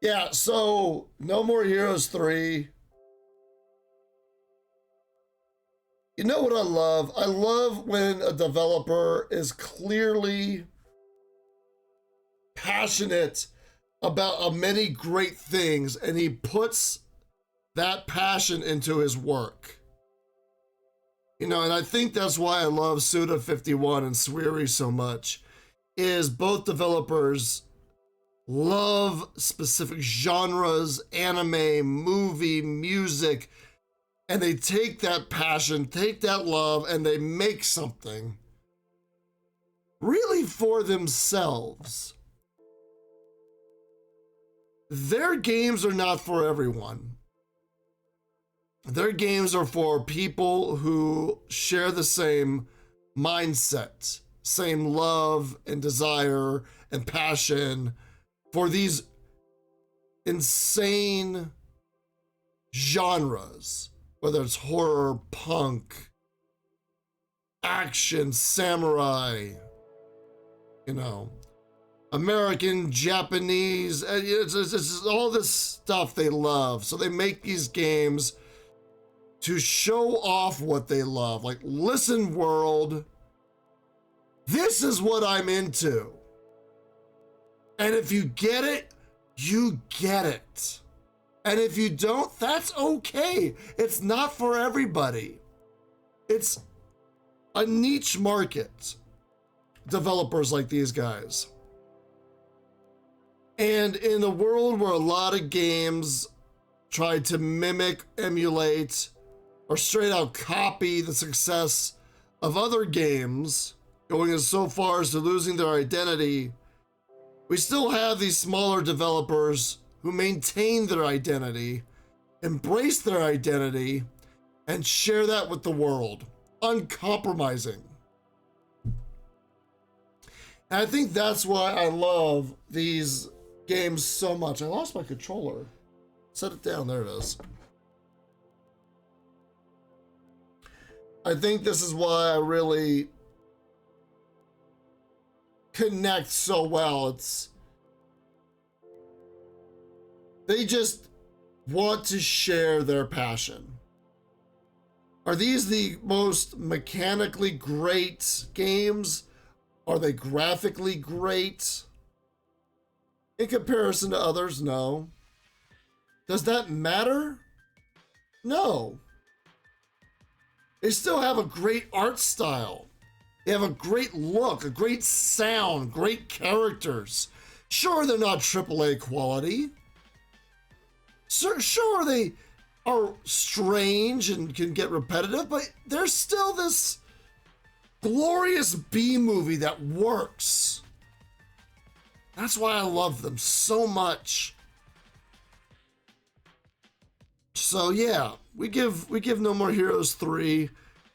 Yeah, so No More Heroes 3. You know what I love? I love when a developer is clearly passionate about many great things and he puts that passion into his work. You know, and I think that's why I love Suda 51 and SWERY so much, is both developers love specific genres, anime, movie, music, and they take that passion, take that love, and they make something really for themselves. Their games are not for everyone. Their games are for people who share the same mindset, same love and desire and passion for these insane genres, whether it's horror, punk, action, samurai, you know, American, Japanese, it's all this stuff they love. So they make these games to show off what they love. Like, listen, world, this is what I'm into. And if you get it, you get it. And if you don't, that's okay. It's not for everybody. It's a niche market, developers like these guys. And in a world where a lot of games try to mimic, emulate, or straight out copy the success of other games, going as so far as to losing their identity, we still have these smaller developers who maintain their identity, embrace their identity, and share that with the world, uncompromising. And I think that's why I love these games so much. I lost my controller. Set it down, there it is. I think this is why I really connect so well. They just want to share their passion. Are these the most mechanically great games? Are they graphically great? In comparison to others, no. Does that matter? No. They still have a great art style. They have a great look, a great sound, great characters. Sure, they're not AAA quality. Sure, they are strange and can get repetitive, but there's still this glorious B movie that works. That's why I love them so much. So yeah, we give No More Heroes 3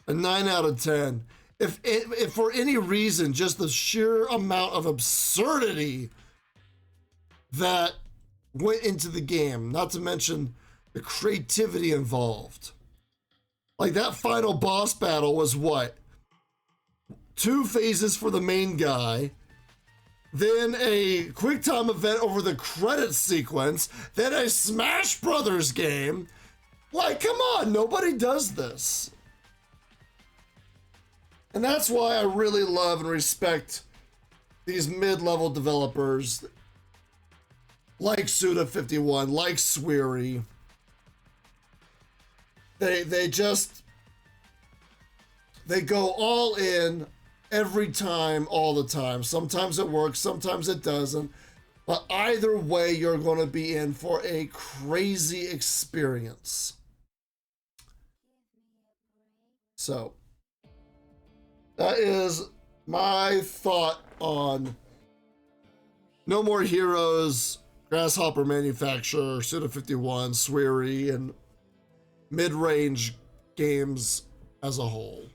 a 9 out of 10. If for any reason, just the sheer amount of absurdity that went into the game, not to mention the creativity involved. Like that final boss battle was what? 2 phases for the main guy, then a quick time event over the credits sequence, then a Smash Brothers game. Like, come on, nobody does this. And that's why I really love and respect these mid-level developers like Suda 51, like SWERY. They go all in every time, all the time. Sometimes it works, sometimes it doesn't. But either way, you're going to be in for a crazy experience. So, that is my thought on No More Heroes, Grasshopper Manufacturer, Suda 51, SWERY, and mid-range games as a whole.